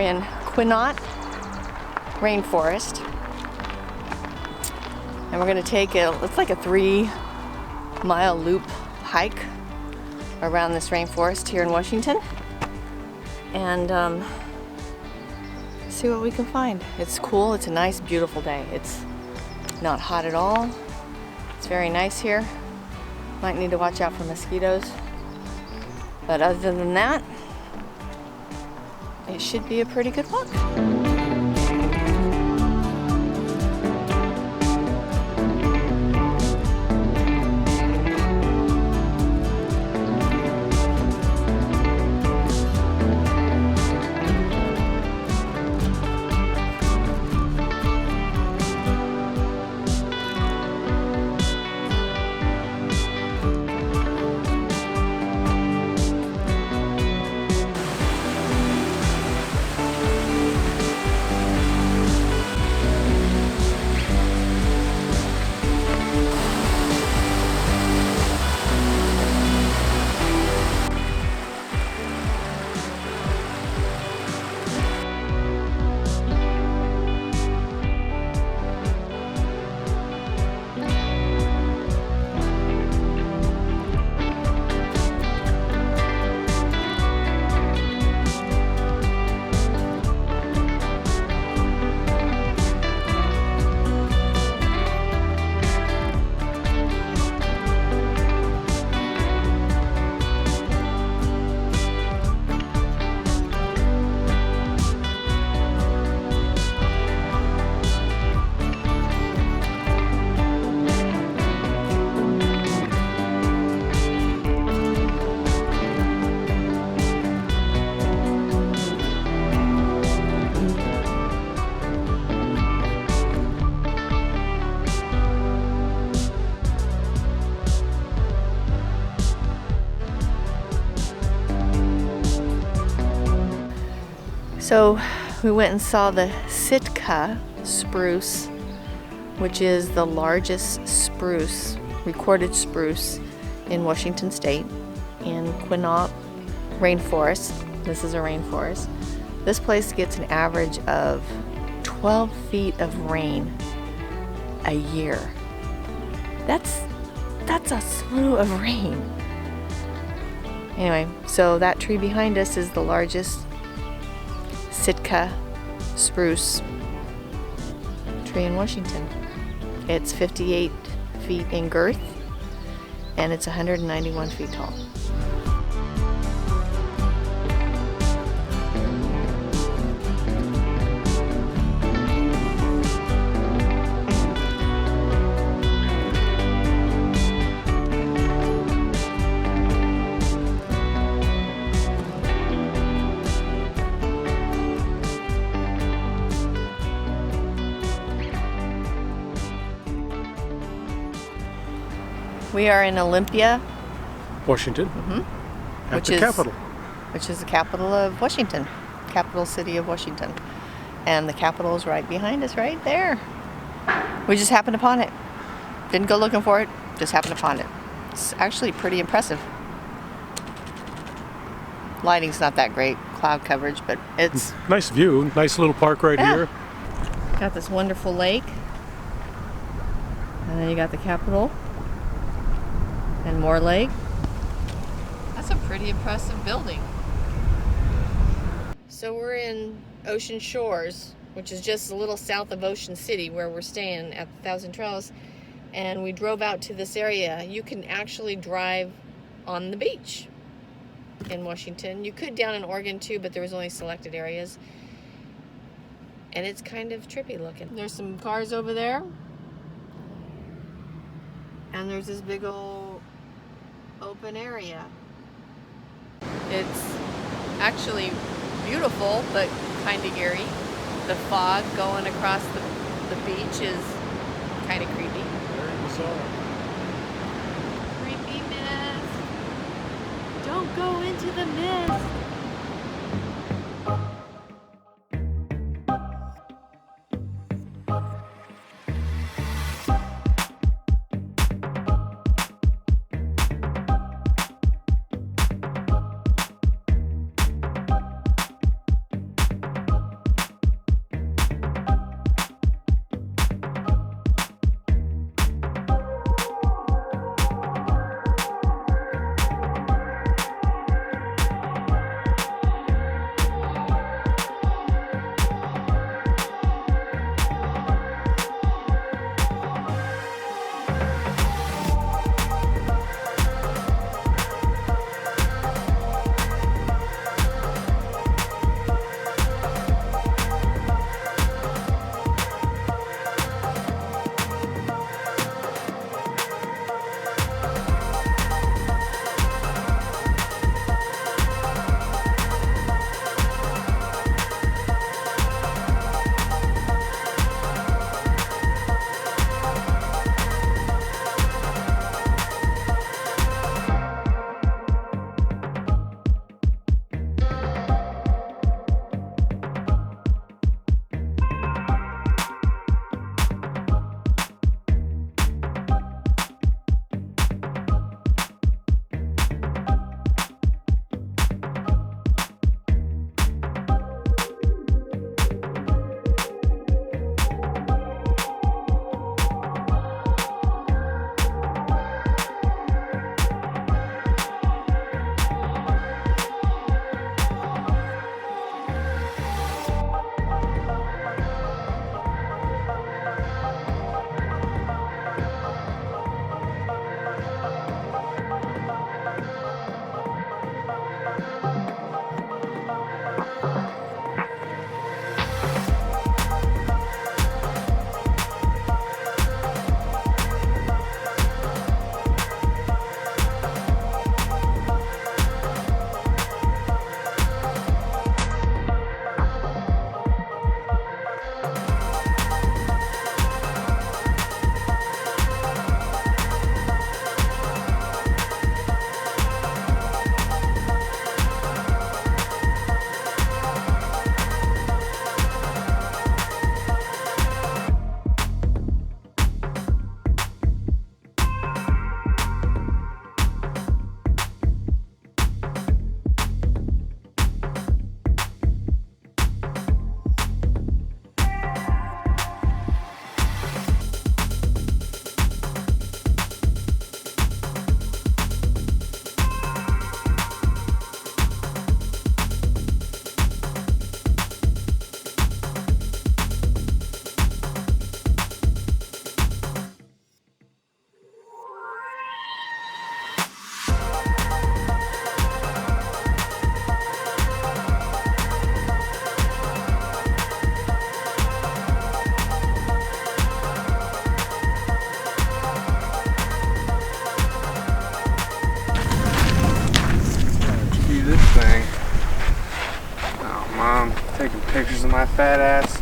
in Quinault Rainforest. And we're gonna take it's like a 3-mile loop hike around this rainforest here in Washington. And see what we can find. It's cool, it's a nice, beautiful day. It's not hot at all. It's very nice here. Might need to watch out for mosquitoes. But other than that, it should be a pretty good walk. So we went and saw the Sitka spruce, which is the largest spruce, recorded spruce in Washington State, in Quinault Rainforest. This is a rainforest. This place gets an average of 12 feet of rain a year. That's a slew of rain. Anyway, so that tree behind us is the largest Sitka spruce tree in Washington. It's 58 feet in girth and it's 191 feet tall. We are in Olympia, Washington, at the capital. Which is the capital of Washington, capital city of Washington. And the Capitol is right behind us, right there. We just happened upon it. Didn't go looking for it, just happened upon it. It's actually pretty impressive. Lighting's not that great, cloud coverage, but it's... Nice view, nice little park right here. Got this wonderful lake. And then you got the Capitol. And more lake. That's a pretty impressive building. So we're in Ocean Shores, which is just a little south of Ocean City where we're staying at Thousand Trails. And we drove out to this area. You can actually drive on the beach in Washington. You could down in Oregon too, but there was only selected areas. And it's kind of trippy looking. There's some cars over there. And there's this big old open area. It's actually beautiful, but kind of eerie. The fog going across the beach is kind of creepy. Very bizarre. Creepy mist. Don't go into the mist. pictures of my fat ass.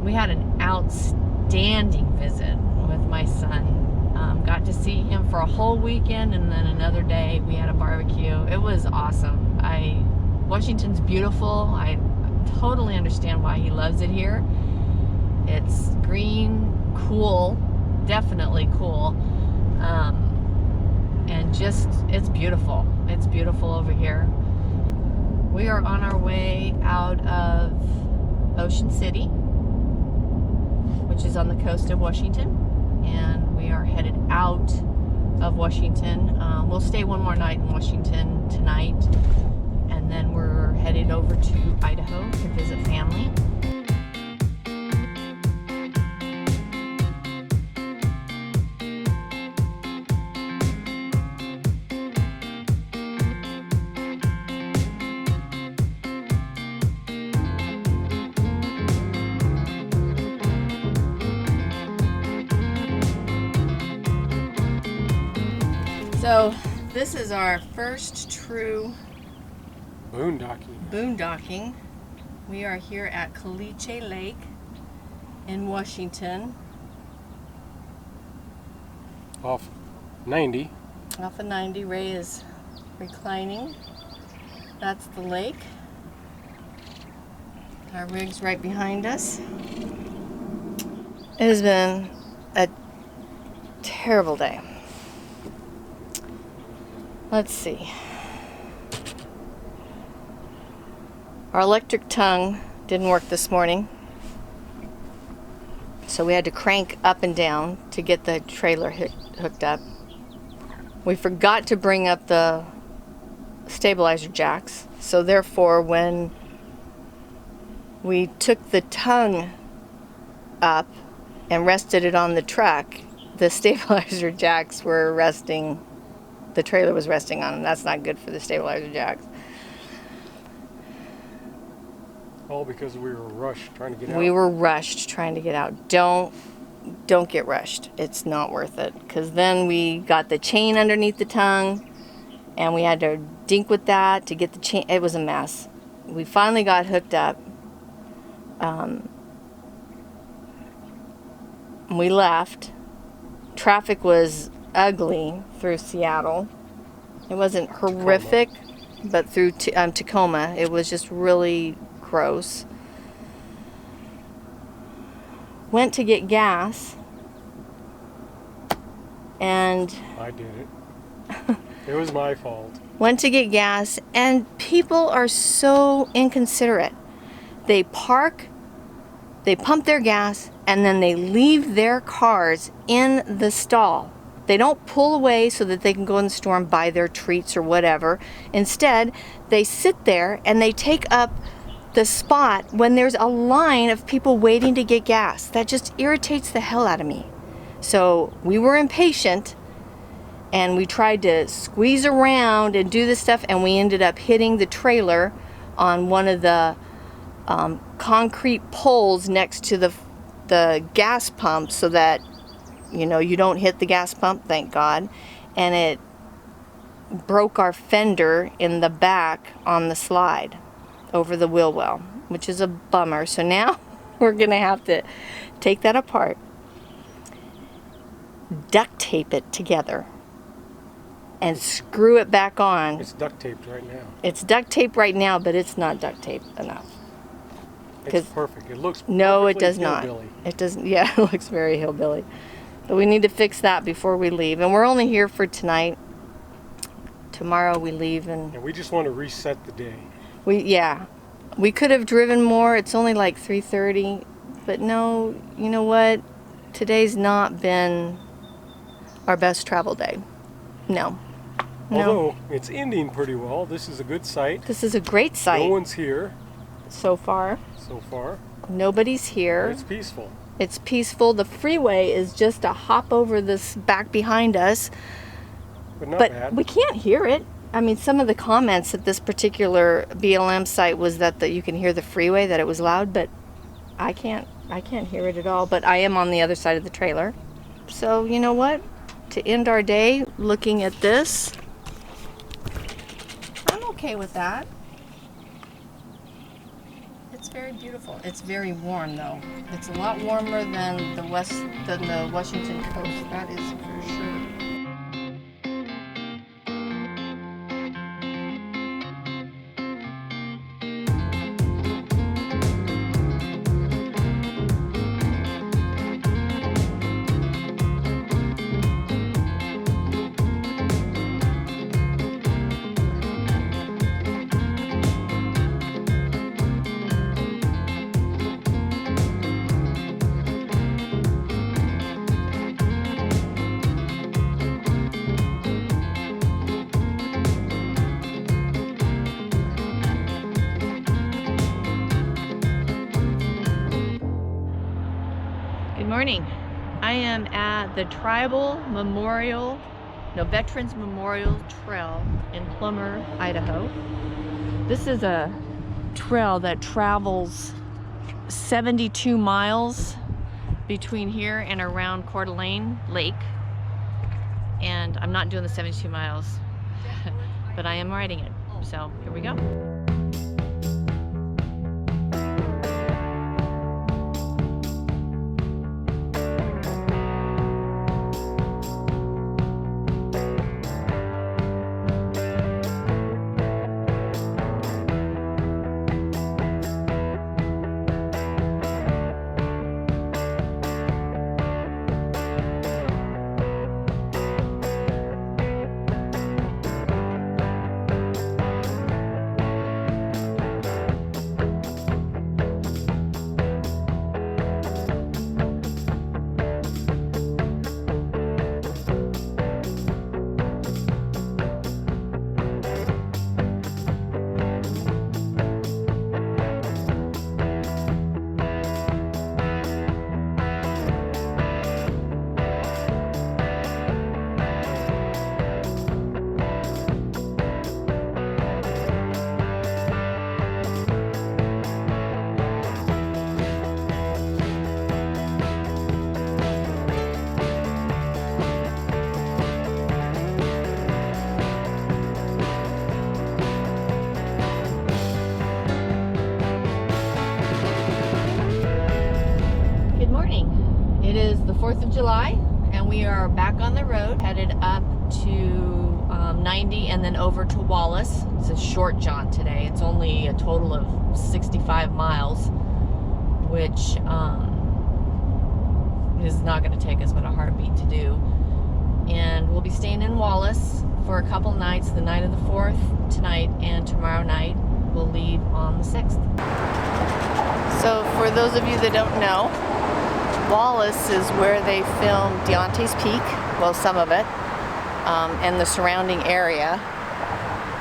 We had an outstanding visit with my son. Got to see him for a whole weekend, and then another day we had a barbecue. It was awesome. Washington's beautiful. I totally understand why he loves it here. It's green, cool, definitely cool, and just, it's beautiful. It's beautiful over here. We are on our way out of Ocean City, which is on the coast of Washington, and we are headed out of Washington. We'll stay one more night in Washington tonight, and then we're headed over to Idaho to visit family. So this is our first true boondocking. We are here at Caliche Lake in Washington. Off 90. Off of 90, Ray is reclining. That's the lake. Our rig's right behind us. It has been a terrible day. Let's see. Our electric tongue didn't work this morning, so we had to crank up and down to get the trailer hooked up. We forgot to bring up the stabilizer jacks, so therefore when we took the tongue up and rested it on the truck, the stabilizer jacks were resting. The trailer was resting on them. That's not good for the stabilizer jacks. All because we were rushed trying to get out. We were rushed trying to get out. Don't get rushed. It's not worth it. Because then we got the chain underneath the tongue, and we had to dink with that to get the chain. It was a mess. We finally got hooked up. We left. Traffic was ugly through Seattle. It wasn't horrific, but through Tacoma, it was just really gross. Went to get gas, and I did it. It was my fault. Went to get gas, and people are so inconsiderate. They park, they pump their gas, and then they leave their cars in the stall. They don't pull away so that they can go in the store and buy their treats or whatever. Instead, they sit there and they take up the spot when there's a line of people waiting to get gas. That just irritates the hell out of me. So we were impatient, and we tried to squeeze around and do this stuff, and we ended up hitting the trailer on one of the concrete poles next to the gas pump, so that you don't hit the gas pump, thank God. And it broke our fender in the back on the slide over the wheel well, which is a bummer. So now we're gonna have to take that apart, duct tape it together, and screw it back on. It's duct taped right now. It's duct taped right now, but it's not duct taped enough. It's perfect. It looks no, it does not. Hillbilly. It doesn't. Yeah, it looks very hillbilly. But we need to fix that before we leave. And we're only here for tonight. Tomorrow we leave, and we just want to reset the day. We could have driven more. It's only like 3:30, but no, you know what? Today's not been our best travel day. No. Although it's ending pretty well. This is a good site. This is a great site. No one's here. So far. Nobody's here. It's peaceful. It's peaceful. The freeway is just a hop over this back behind us. But not bad. We can't hear it. I mean, some of the comments at this particular BLM site was that you can hear the freeway, that it was loud, but I can't hear it at all. But I am on the other side of the trailer. So, you know what? To end our day looking at this, I'm okay with that. It's very beautiful. It's very warm, though. It's a lot warmer than the Washington coast. That is for sure. Good morning. I am at the Veterans Memorial Trail in Plummer, Idaho. This is a trail that travels 72 miles between here and around Coeur d'Alene Lake. And I'm not doing the 72 miles, but I am riding it. So here we go. It is the 4th of July, and we are back on the road, headed up to 90 and then over to Wallace. It's a short jaunt today. It's only a total of 65 miles, which is not going to take us but a heartbeat to do. And we'll be staying in Wallace for a couple nights, the night of the 4th tonight, and tomorrow night we'll leave on the 6th. So for those of you that don't know, Wallace is where they filmed Deontay's Peak, well, some of it, and the surrounding area.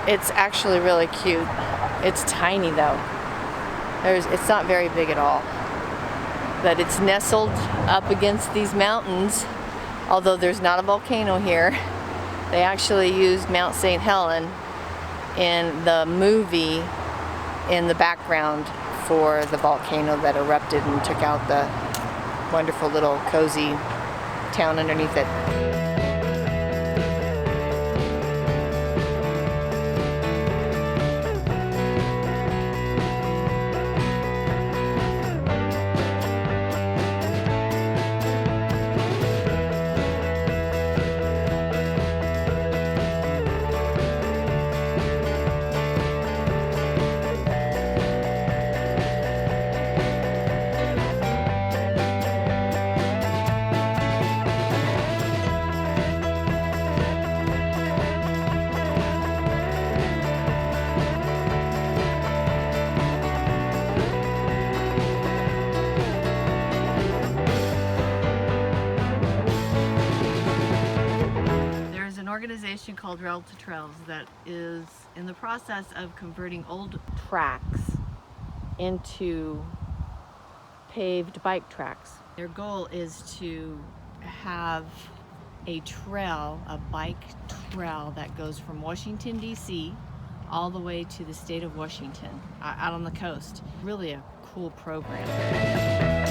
It's actually really cute. It's tiny though. It's not very big at all. But it's nestled up against these mountains, although there's not a volcano here. They actually used Mount St. Helen in the movie in the background for the volcano that erupted and took out the wonderful little cozy town underneath it. Organization called Rail to Trails that is in the process of converting old tracks into paved bike tracks. Their goal is to have a trail, a bike trail that goes from Washington, D.C. all the way to the state of Washington, out on the coast. Really a cool program.